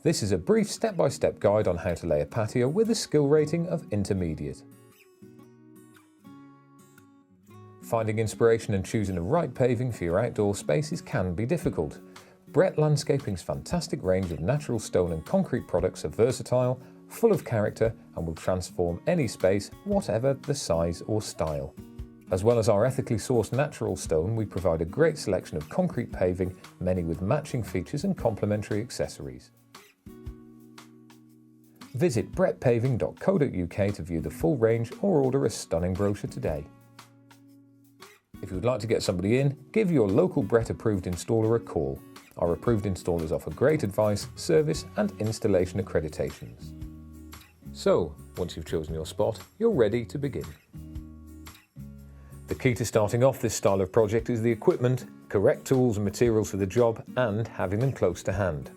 This is a brief step-by-step guide on how to lay a patio with a skill rating of intermediate. Finding inspiration and choosing the right paving for your outdoor spaces can be difficult. Brett Landscaping's fantastic range of natural stone and concrete products are versatile, full of character, and will transform any space, whatever the size or style. As well as our ethically sourced natural stone, we provide a great selection of concrete paving, many with matching features and complementary accessories. Visit brettpaving.co.uk to view the full range or order a stunning brochure today. If you would like to get somebody in, give your local Brett approved installer a call. Our approved installers offer great advice, service and installation accreditations. So, once you've chosen your spot, you're ready to begin. The key to starting off this style of project is the equipment, correct tools and materials for the job, and having them close to hand.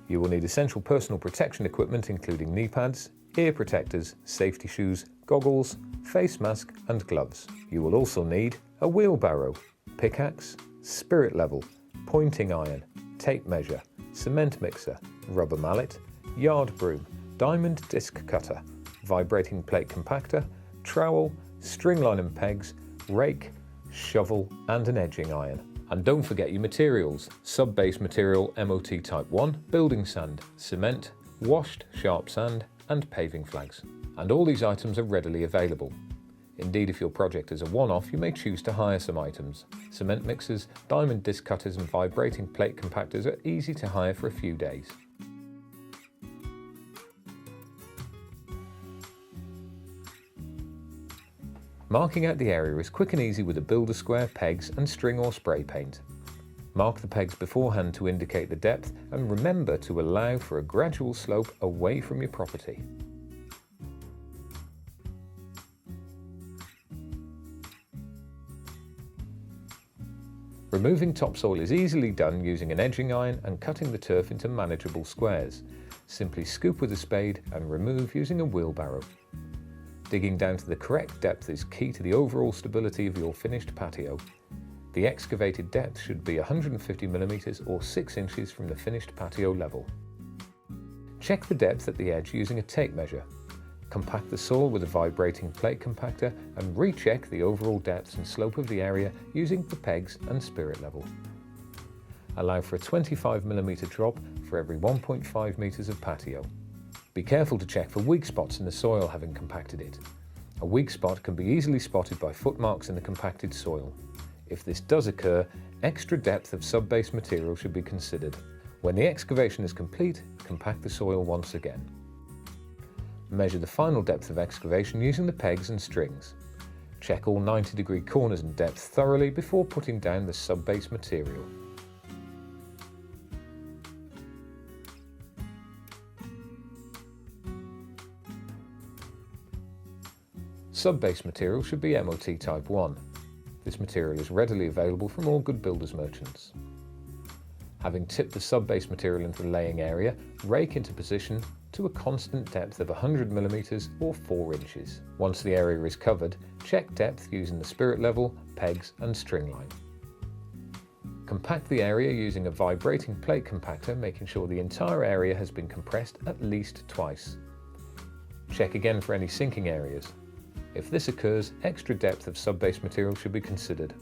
You will need essential personal protection equipment including knee pads, ear protectors, safety shoes, goggles, face mask and gloves. You will also need a wheelbarrow, pickaxe, spirit level, pointing iron, tape measure, cement mixer, rubber mallet, yard broom, diamond disc cutter, vibrating plate compactor, trowel, string line and pegs, rake, shovel and an edging iron. And don't forget your materials: sub-base material MOT Type 1, building sand, cement, washed sharp sand and paving flags. And all these items are readily available. Indeed, if your project is a one-off, you may choose to hire some items. Cement mixers, diamond disc cutters and vibrating plate compactors are easy to hire for a few days. Marking out the area is quick and easy with a builder square, pegs and string or spray paint. Mark the pegs beforehand to indicate the depth and remember to allow for a gradual slope away from your property. Removing topsoil is easily done using an edging iron and cutting the turf into manageable squares. Simply scoop with a spade and remove using a wheelbarrow. Digging down to the correct depth is key to the overall stability of your finished patio. The excavated depth should be 150 mm or 6 inches from the finished patio level. Check the depth at the edge using a tape measure. Compact the soil with a vibrating plate compactor and recheck the overall depth and slope of the area using the pegs and spirit level. Allow for a 25 mm drop for every 1.5 meters of patio. Be careful to check for weak spots in the soil having compacted it. A weak spot can be easily spotted by footmarks in the compacted soil. If this does occur, extra depth of sub-base material should be considered. When the excavation is complete, compact the soil once again. Measure the final depth of excavation using the pegs and strings. Check all 90-degree corners and depth thoroughly before putting down the sub-base material. Sub-base material should be MOT Type 1. This material is readily available from all good builders merchants. Having tipped the sub-base material into the laying area, rake into position to a constant depth of 100 mm or 4 inches. Once the area is covered, check depth using the spirit level, pegs and string line. Compact the area using a vibrating plate compactor, making sure the entire area has been compressed at least twice. Check again for any sinking areas. If this occurs, extra depth of sub-base material should be considered.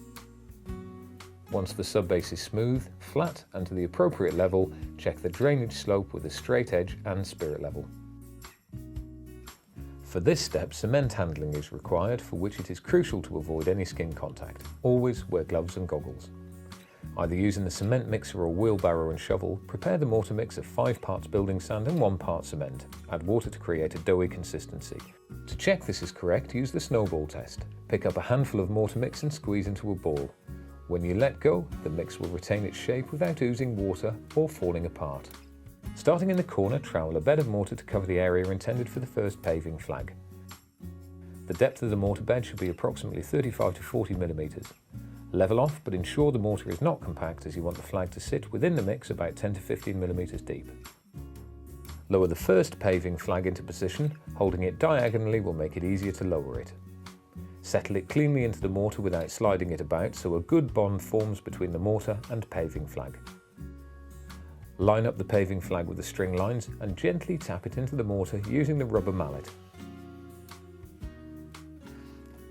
Once the sub-base is smooth, flat and to the appropriate level, check the drainage slope with a straight edge and spirit level. For this step, cement handling is required, for which it is crucial to avoid any skin contact. Always wear gloves and goggles. Either using the cement mixer or wheelbarrow and shovel, prepare the mortar mix of 5 parts building sand and 1 part cement. Add water to create a doughy consistency. To check this is correct, use the snowball test. Pick up a handful of mortar mix and squeeze into a ball. When you let go, the mix will retain its shape without oozing water or falling apart. Starting in the corner, trowel a bed of mortar to cover the area intended for the first paving flag. The depth of the mortar bed should be approximately 35 to 40 mm. Level off, but ensure the mortar is not compact, as you want the flag to sit within the mix about 10 to 15 mm deep. Lower the first paving flag into position. Holding it diagonally will make it easier to lower it. Settle it cleanly into the mortar without sliding it about, so a good bond forms between the mortar and paving flag. Line up the paving flag with the string lines and gently tap it into the mortar using the rubber mallet.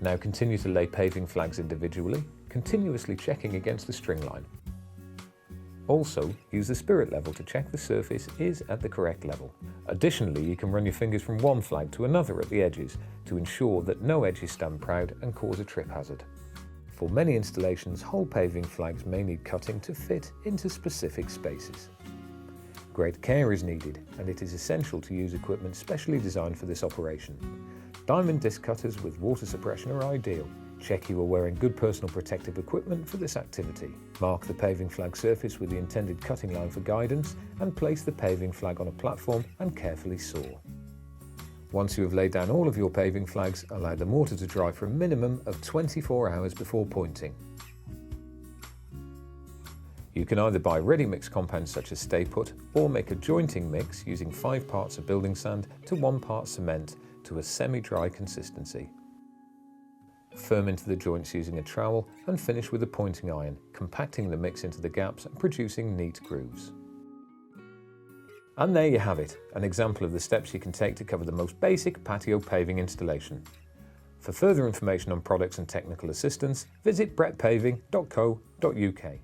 Now continue to lay paving flags individually, continuously checking against the string line. Also, use the spirit level to check the surface is at the correct level. Additionally, you can run your fingers from one flag to another at the edges to ensure that no edges stand proud and cause a trip hazard. For many installations, whole paving flags may need cutting to fit into specific spaces. Great care is needed, and it is essential to use equipment specially designed for this operation. Diamond disc cutters with water suppression are ideal. Check you are wearing good personal protective equipment for this activity. Mark the paving flag surface with the intended cutting line for guidance and place the paving flag on a platform and carefully saw. Once you have laid down all of your paving flags, allow the mortar to dry for a minimum of 24 hours before pointing. You can either buy ready mix compounds such as Stay Put or make a jointing mix using 5 parts of building sand to 1 part cement to a semi-dry consistency. Firm into the joints using a trowel and finish with a pointing iron, compacting the mix into the gaps and producing neat grooves. And there you have it, an example of the steps you can take to cover the most basic patio paving installation. For further information on products and technical assistance, visit brettpaving.co.uk.